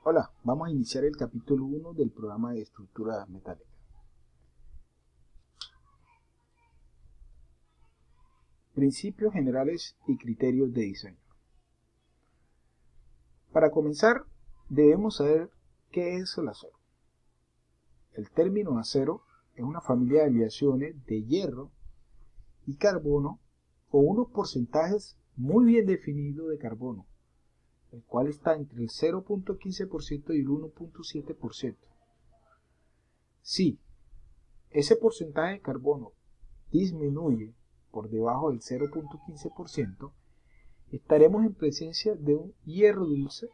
Hola, vamos a iniciar el capítulo 1 del programa de estructura metálica. Principios generales y criterios de diseño. Para comenzar, debemos saber qué es el acero. El término acero es una familia de aleaciones de hierro y carbono con unos porcentajes muy bien definidos de carbono, el cual está entre el 0.15% y el 1.7%. Si ese porcentaje de carbono disminuye por debajo del 0.15%, estaremos en presencia de un hierro dulce,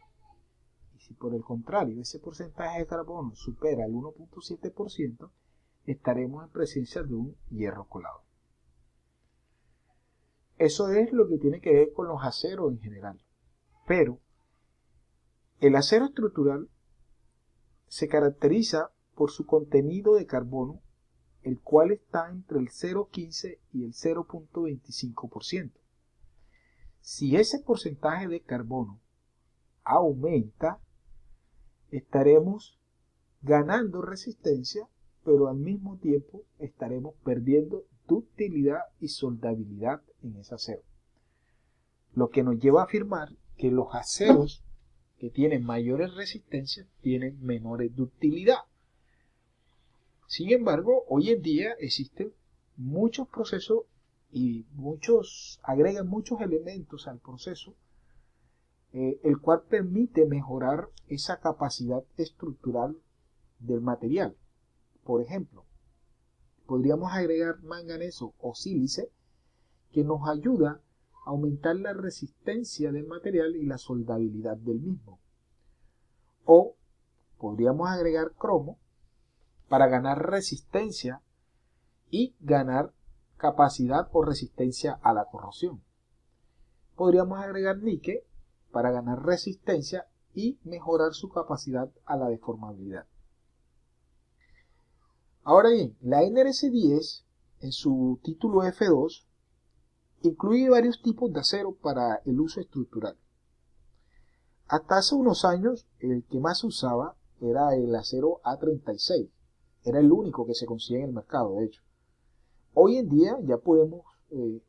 y si por el contrario ese porcentaje de carbono supera el 1.7%, estaremos en presencia de un hierro colado. Eso es lo que tiene que ver con los aceros en general. Pero el acero estructural se caracteriza por su contenido de carbono, el cual está entre el 0.15 y el 0.25%. Si ese porcentaje de carbono aumenta, estaremos ganando resistencia, pero al mismo tiempo estaremos perdiendo ductilidad y soldabilidad en ese acero. Lo que nos lleva a afirmar que los aceros que tienen mayores resistencias tienen menores ductilidad. Sin embargo, hoy en día existen muchos procesos y agregan muchos elementos al proceso, el cual permite mejorar esa capacidad estructural del material. Por ejemplo, podríamos agregar manganeso o sílice, que nos ayuda a aumentar la resistencia del material y la soldabilidad del mismo. O podríamos agregar cromo para ganar resistencia y ganar capacidad o resistencia a la corrosión. Podríamos agregar níquel para ganar resistencia y mejorar su capacidad a la deformabilidad. Ahora bien, la NRC10 en su título F2 incluye varios tipos de acero para el uso estructural. Hasta hace unos años el que más se usaba era el acero A36, era el único que se conseguía en el mercado, de hecho. Hoy en día ya podemos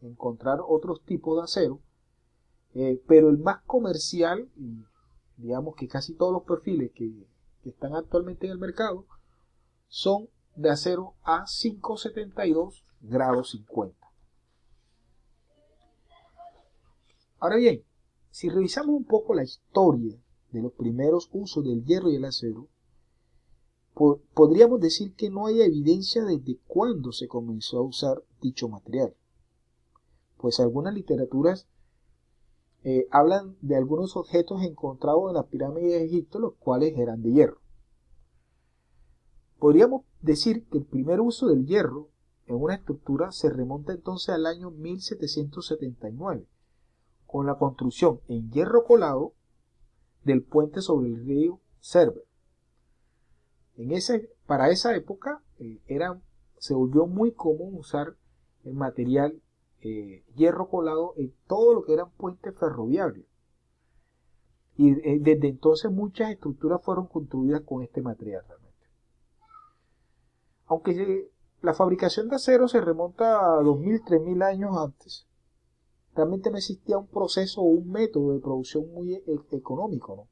encontrar otros tipos de acero, pero el más comercial, y digamos que casi todos los perfiles que están actualmente en el mercado, son de acero A572 grado 50. Ahora bien, si revisamos un poco la historia de los primeros usos del hierro y el acero, podríamos decir que no hay evidencia desde cuándo se comenzó a usar dicho material. Pues algunas literaturas hablan de algunos objetos encontrados en las pirámides de Egipto, los cuales eran de hierro. Podríamos decir que el primer uso del hierro en una estructura se remonta entonces al año 1779, con la construcción en hierro colado del puente sobre el río Cerver. Para esa época se volvió muy común usar el material hierro colado en todo lo que eran puentes ferroviarios. Y desde entonces muchas estructuras fueron construidas con este material realmente. Aunque la fabricación de acero se remonta a 2000, 3000 años antes, realmente no existía un proceso o un método de producción muy económico, ¿no?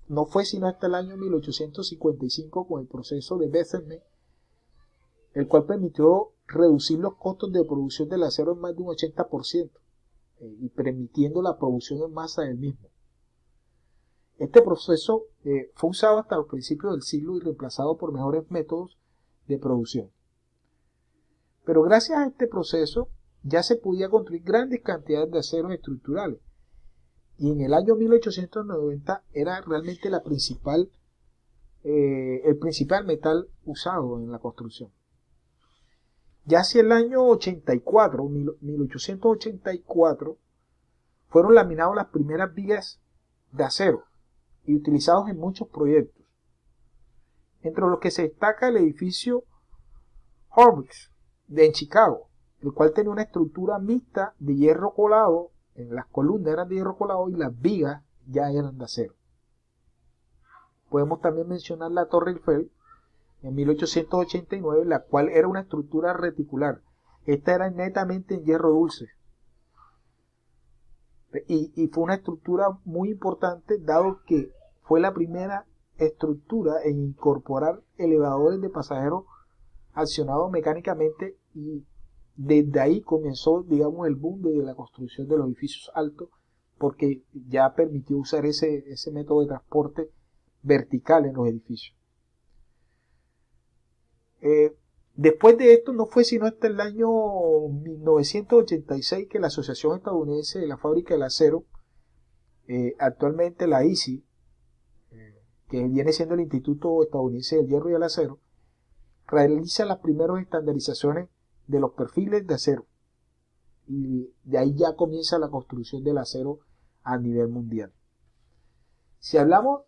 No fue sino hasta el año 1855 con el proceso de Bessemer, el cual permitió reducir los costos de producción del acero en más de un 80%, y permitiendo la producción en masa del mismo. Este proceso fue usado hasta los principios del siglo y reemplazado por mejores métodos de producción. Pero gracias a este proceso ya se podía construir grandes cantidades de aceros estructurales, y en el año 1890 era realmente el principal metal usado en la construcción. Ya hacia el año 1884, fueron laminadas las primeras vigas de acero y utilizados en muchos proyectos, entre los que se destaca el edificio Hormuz en Chicago, el cual tenía una estructura mixta de hierro colado. En las columnas eran de hierro colado y las vigas ya eran de acero. Podemos también mencionar la Torre Eiffel en 1889, la cual era una estructura reticular. Esta era netamente en hierro dulce. Y fue una estructura muy importante, dado que fue la primera estructura en incorporar elevadores de pasajeros accionados mecánicamente, y desde ahí comenzó, digamos, el boom de la construcción de los edificios altos, porque ya permitió usar ese método de transporte vertical en los edificios. Después de esto no fue sino hasta el año 1986 que la Asociación Estadounidense de la Fábrica del Acero, actualmente la ISI, que viene siendo el Instituto Estadounidense del Hierro y del Acero, realiza las primeras estandarizaciones de los perfiles de acero. Y de ahí ya comienza la construcción del acero a nivel mundial. Si hablamos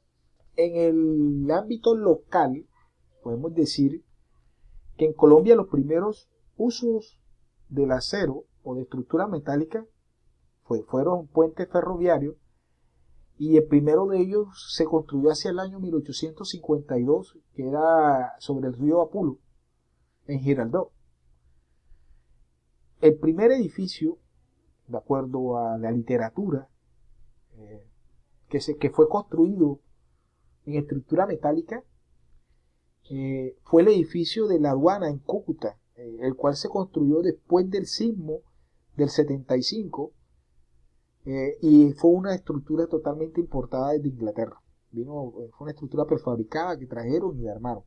en el ámbito local, podemos decir que en Colombia los primeros usos del acero o de estructura metálica fueron puentes ferroviarios, y el primero de ellos se construyó hacia el año 1852, que era sobre el río Apulo, en Girardot. El primer edificio, de acuerdo a la literatura, que fue construido en estructura metálica, fue el edificio de la aduana en Cúcuta, el cual se construyó después del sismo del 75, y fue una estructura totalmente importada desde Inglaterra. Fue una estructura prefabricada que trajeron y armaron.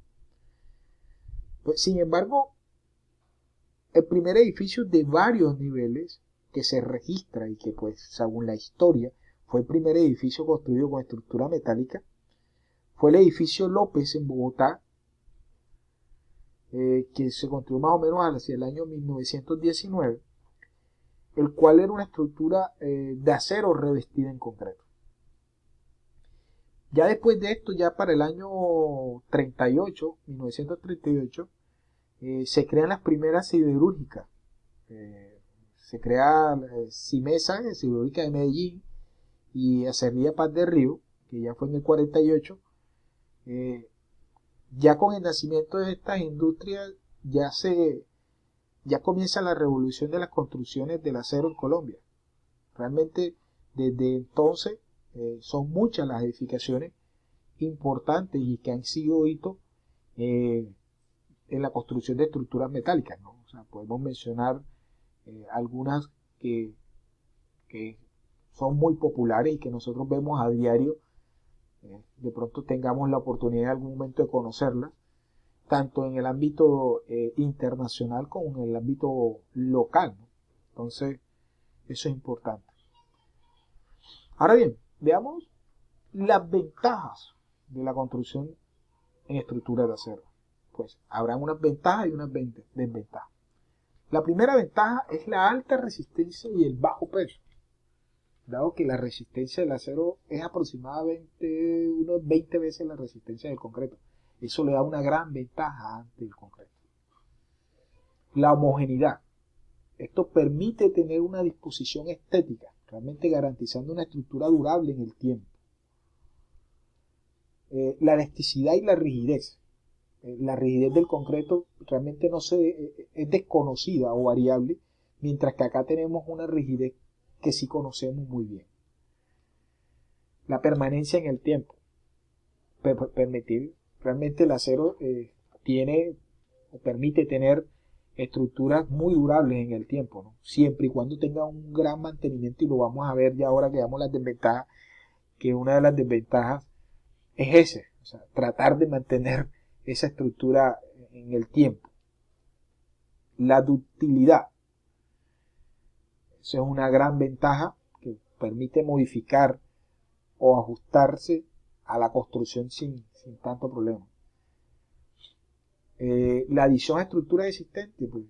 Pues, sin embargo, el primer edificio de varios niveles que se registra y que, pues, según la historia, fue el primer edificio construido con estructura metálica, fue el edificio López en Bogotá, que se construyó más o menos hacia el año 1919, el cual era una estructura de acero revestida en concreto. Ya después de esto, ya para el año 1938, se crean las primeras siderúrgicas. Se crea Simesa, siderúrgica de Medellín, y Acerría Paz de Río, que ya fue en el 48. Ya con el nacimiento de estas industrias ya comienza la revolución de las construcciones del acero en Colombia. Realmente desde entonces son muchas las edificaciones importantes y que han sido hitos en la construcción de estructuras metálicas, ¿no? O sea, podemos mencionar algunas que son muy populares y que nosotros vemos a diario. De pronto tengamos la oportunidad en algún momento de conocerlas, tanto en el ámbito internacional como en el ámbito local, ¿no? Entonces, eso es importante. Ahora bien, veamos las ventajas de la construcción en estructura de acero. Pues habrá unas ventajas y unas desventajas. La primera ventaja es la alta resistencia y el bajo peso, dado que la resistencia del acero es aproximadamente unos 20 veces la resistencia del concreto. Eso le da una gran ventaja ante el concreto. La homogeneidad. Esto permite tener una disposición estética, realmente garantizando una estructura durable en el tiempo. La elasticidad y la rigidez. La rigidez del concreto realmente es desconocida o variable, mientras que acá tenemos una rigidez que sí conocemos muy bien. La permanencia en el tiempo. Permitir, realmente el acero permite tener estructuras muy durables en el tiempo, ¿no? Siempre y cuando tenga un gran mantenimiento, y lo vamos a ver ya ahora que veamos las desventajas, que una de las desventajas es o sea, tratar de mantener esa estructura en el tiempo. La ductilidad. Eso es una gran ventaja que permite modificar o ajustarse a la construcción sin tanto problema. La adición a estructuras existentes, pues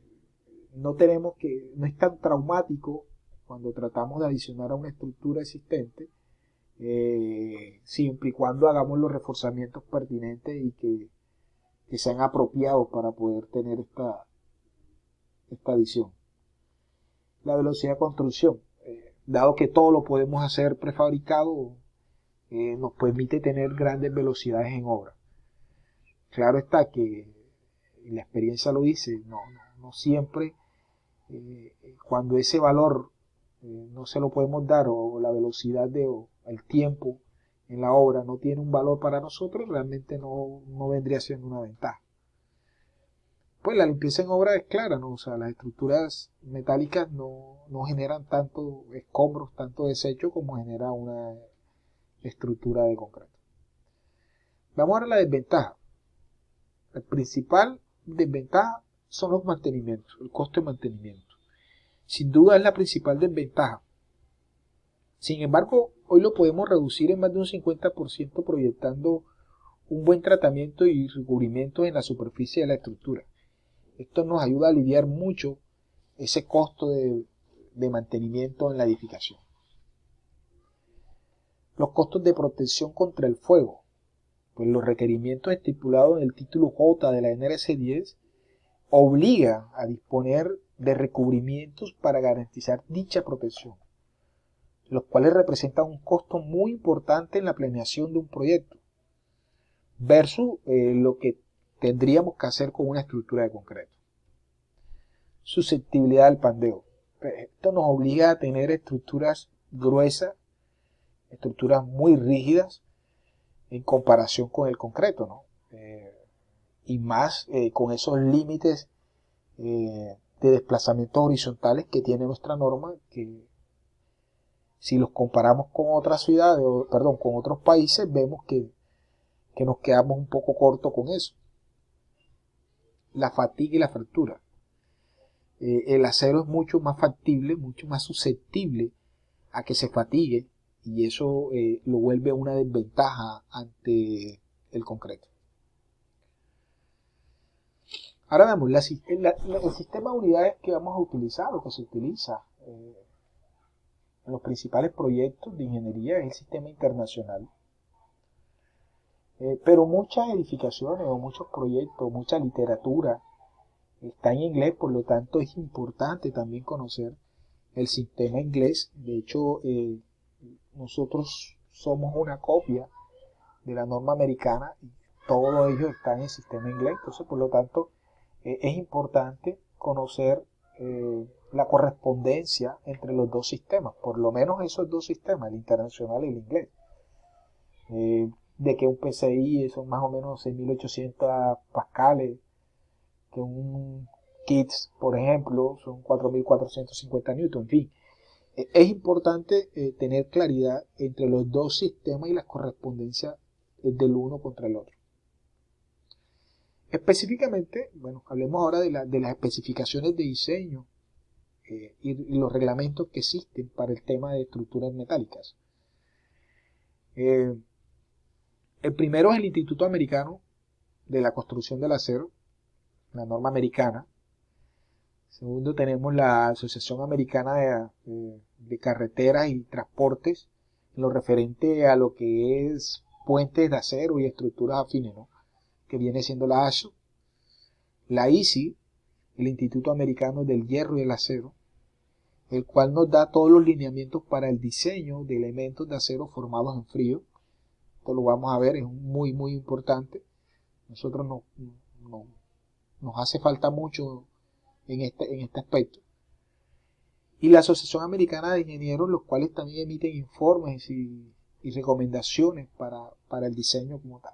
no es tan traumático cuando tratamos de adicionar a una estructura existente, siempre y cuando hagamos los reforzamientos pertinentes y que sean apropiados para poder tener esta adición. La velocidad de construcción, dado que todo lo podemos hacer prefabricado, nos permite tener grandes velocidades en obra. Claro está que, y la experiencia lo dice, no siempre cuando ese valor no se lo podemos dar, o la velocidad o el tiempo en la obra no tiene un valor para nosotros, realmente no vendría siendo una ventaja. Pues la limpieza en obra es clara, ¿no? O sea, las estructuras metálicas no generan tanto escombros, tanto desecho como genera una estructura de concreto. Vamos a ver la desventaja. La principal desventaja son los mantenimientos, el costo de mantenimiento. Sin duda es la principal desventaja. Sin embargo, hoy lo podemos reducir en más de un 50% proyectando un buen tratamiento y recubrimiento en la superficie de la estructura. Esto nos ayuda a aliviar mucho ese costo de mantenimiento en la edificación. Los costos de protección contra el fuego. Pues los requerimientos estipulados en el título J de la NRC 10 obligan a disponer de recubrimientos para garantizar dicha protección, los cuales representan un costo muy importante en la planeación de un proyecto, versus lo que tendríamos que hacer con una estructura de concreto. Susceptibilidad al pandeo. Esto nos obliga a tener estructuras gruesas, estructuras muy rígidas en comparación con el concreto, ¿no? Y más con esos límites de desplazamientos horizontales que tiene nuestra norma, que si los comparamos con otras ciudades, con otros países, vemos que nos quedamos un poco cortos con eso. La fatiga y la fractura. El acero es mucho más factible, mucho más susceptible a que se fatigue, y eso lo vuelve una desventaja ante el concreto. Ahora veamos el sistema de unidades que vamos a utilizar, o que se utiliza en los principales proyectos de ingeniería, es el sistema internacional. Pero muchas edificaciones o muchos proyectos, mucha literatura está en inglés, por lo tanto es importante también conocer el sistema inglés. De hecho, nosotros somos una copia de la norma americana y todo ello está en el sistema inglés. Entonces, por lo tanto, es importante conocer la correspondencia entre los dos sistemas, por lo menos esos dos sistemas, el internacional y el inglés. De que un PCI son más o menos 6.800 pascales, que un KITS, por ejemplo, son 4.450 newton, en fin. Es importante tener claridad entre los dos sistemas y la correspondencia del uno contra el otro. Específicamente, bueno, hablemos ahora de las especificaciones de diseño y los reglamentos que existen para el tema de estructuras metálicas. El primero es el Instituto Americano de la Construcción del Acero, la norma americana. Segundo, tenemos la Asociación Americana de Carreteras y Transportes, en lo referente a lo que es puentes de acero y estructuras afines, ¿no? Que viene siendo la ASHO. La ISI, el Instituto Americano del Hierro y el Acero, el cual nos da todos los lineamientos para el diseño de elementos de acero formados en frío. Esto lo vamos a ver, es muy muy importante. Nosotros nos hace falta mucho en este aspecto. Y la Asociación Americana de Ingenieros, los cuales también emiten informes y recomendaciones para el diseño como tal.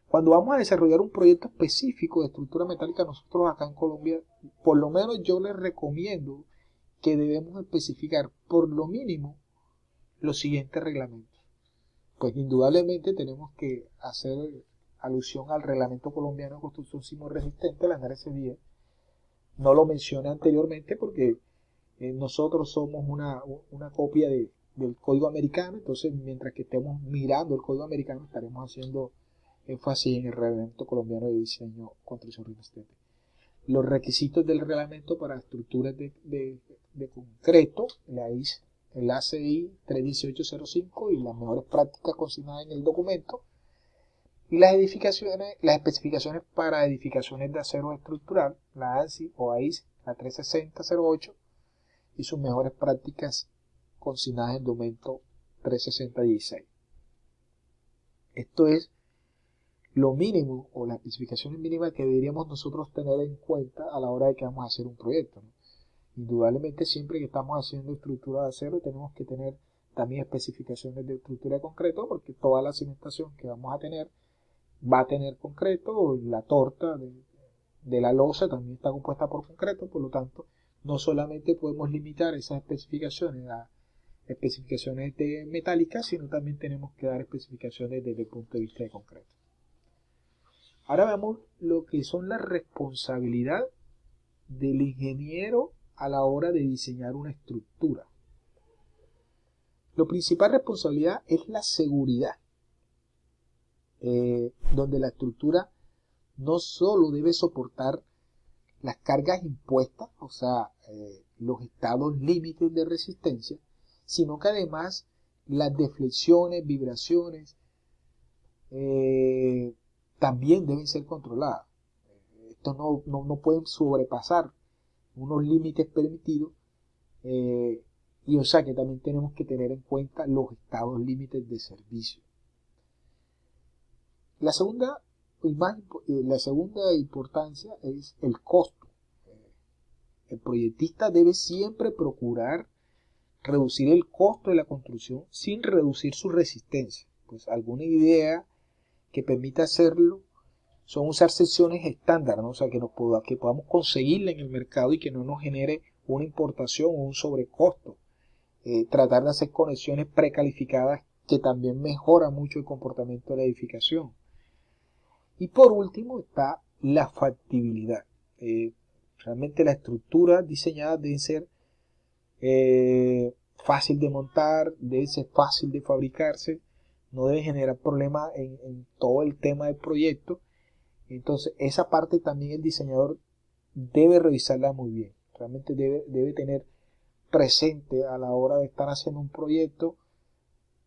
Cuando vamos a desarrollar un proyecto específico de estructura metálica, nosotros acá en Colombia, por lo menos yo les recomiendo que debemos especificar por lo mínimo los siguientes reglamentos. Pues indudablemente tenemos que hacer alusión al Reglamento Colombiano de Construcción Sismo-Resistente, la NRC 10. No lo mencioné anteriormente porque nosotros somos una copia del Código Americano. Entonces, mientras que estemos mirando el Código Americano, estaremos haciendo énfasis en el Reglamento Colombiano de Diseño Construcción Resistente. Los requisitos del reglamento para estructuras de concreto, el ACI 31805 y las mejores prácticas consignadas en el documento, y las especificaciones para edificaciones de acero estructural, la ANSI o AIS, la 36008, y sus mejores prácticas consignadas en el documento 36016. Esto es lo mínimo o las especificaciones mínimas que deberíamos nosotros tener en cuenta a la hora de que vamos a hacer un proyecto, ¿no? Indudablemente, siempre que estamos haciendo estructura de acero, tenemos que tener también especificaciones de estructura de concreto, porque toda la cimentación que vamos a tener va a tener concreto. La torta de la losa también está compuesta por concreto, por lo tanto, no solamente podemos limitar esas especificaciones a especificaciones de metálicas, sino también tenemos que dar especificaciones desde el punto de vista de concreto. Ahora veamos lo que son la responsabilidad del ingeniero a la hora de diseñar una estructura. La principal responsabilidad es la seguridad, donde la estructura no solo debe soportar las cargas impuestas, o sea, los estados límites de resistencia, sino que además las deflexiones, vibraciones, también deben ser controladas. Estos no pueden sobrepasar unos límites permitidos, y o sea que también tenemos que tener en cuenta los estados límites de servicio. La segunda importancia es el costo. El proyectista debe siempre procurar reducir el costo de la construcción sin reducir su resistencia. Pues alguna idea que permita hacerlo son usar secciones estándar, ¿no? O sea, que podamos conseguirla en el mercado y que no nos genere una importación o un sobrecosto. Tratar de hacer conexiones precalificadas, que también mejora mucho el comportamiento de la edificación. Y por último está la factibilidad. Realmente la estructura diseñada debe ser fácil de montar, debe ser fácil de fabricarse, no debe generar problemas en todo el tema del proyecto. Entonces esa parte también el diseñador debe revisarla muy bien. Realmente debe tener presente a la hora de estar haciendo un proyecto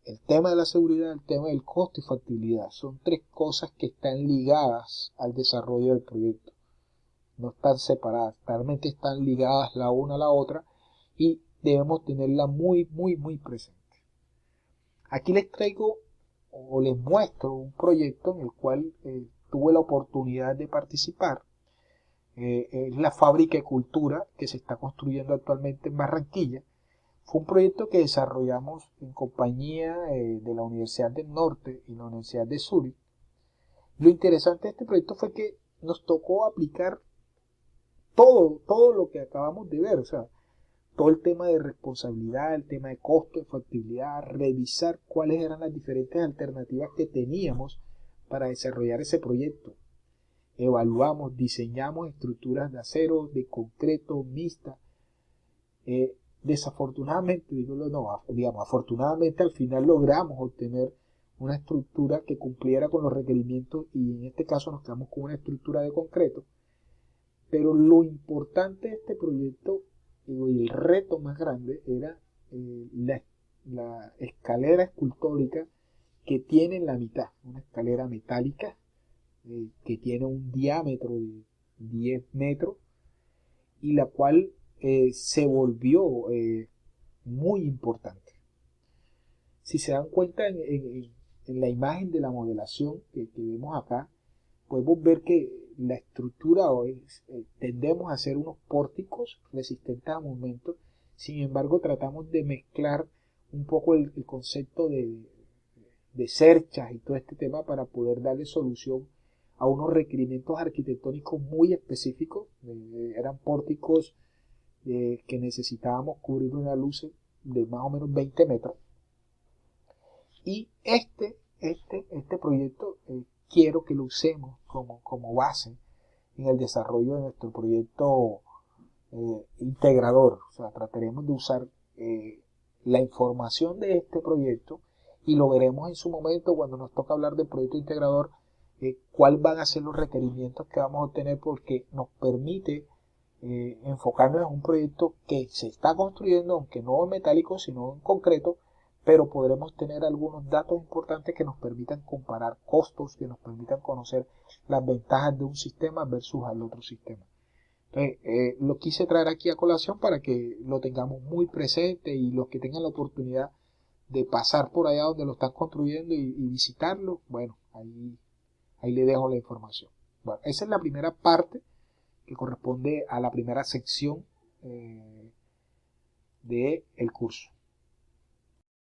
el tema de la seguridad, el tema del costo y factibilidad. Son tres cosas que están ligadas al desarrollo del proyecto. No están separadas, realmente están ligadas la una a la otra y debemos tenerla muy, muy, muy presente. Aquí les traigo o les muestro un proyecto en el cual tuve la oportunidad de participar. Es la fábrica de cultura que se está construyendo actualmente en Barranquilla. Fue un proyecto que desarrollamos en compañía de la Universidad del Norte y la Universidad de Zúrich. Lo interesante de este proyecto fue que nos tocó aplicar todo lo que acabamos de ver, o sea, todo el tema de responsabilidad, el tema de costo, de factibilidad, revisar cuáles eran las diferentes alternativas que teníamos para desarrollar ese proyecto. Evaluamos, diseñamos estructuras de acero, de concreto, mixta. Desafortunadamente, afortunadamente al final logramos obtener una estructura que cumpliera con los requerimientos y en este caso nos quedamos con una estructura de concreto. Pero lo importante de este proyecto y el reto más grande era la escalera escultórica que tiene en la mitad, una escalera metálica que tiene un diámetro de 10 metros y la cual se volvió muy importante. Si se dan cuenta en la imagen de la modelación que vemos acá, podemos ver que la estructura tendemos a hacer unos pórticos resistentes a movimientos. Sin embargo, tratamos de mezclar un poco el concepto de cerchas y todo este tema para poder darle solución a unos requerimientos arquitectónicos muy específicos. Eran pórticos que necesitábamos cubrir una luz de más o menos 20 metros. Y este proyecto quiero que lo usemos como base en el desarrollo de nuestro proyecto integrador. O sea, trataremos de usar la información de este proyecto y lo veremos en su momento cuando nos toca hablar del proyecto integrador, cuáles van a ser los requerimientos que vamos a obtener, porque nos permite enfocarnos en un proyecto que se está construyendo, aunque no en metálico, sino en concreto, pero podremos tener algunos datos importantes que nos permitan comparar costos, que nos permitan conocer las ventajas de un sistema versus al otro sistema. Entonces, lo quise traer aquí a colación para que lo tengamos muy presente y los que tengan la oportunidad de pasar por allá donde lo están construyendo y visitarlo, bueno, ahí le dejo la información. Bueno, esa es la primera parte que corresponde a la primera sección del curso.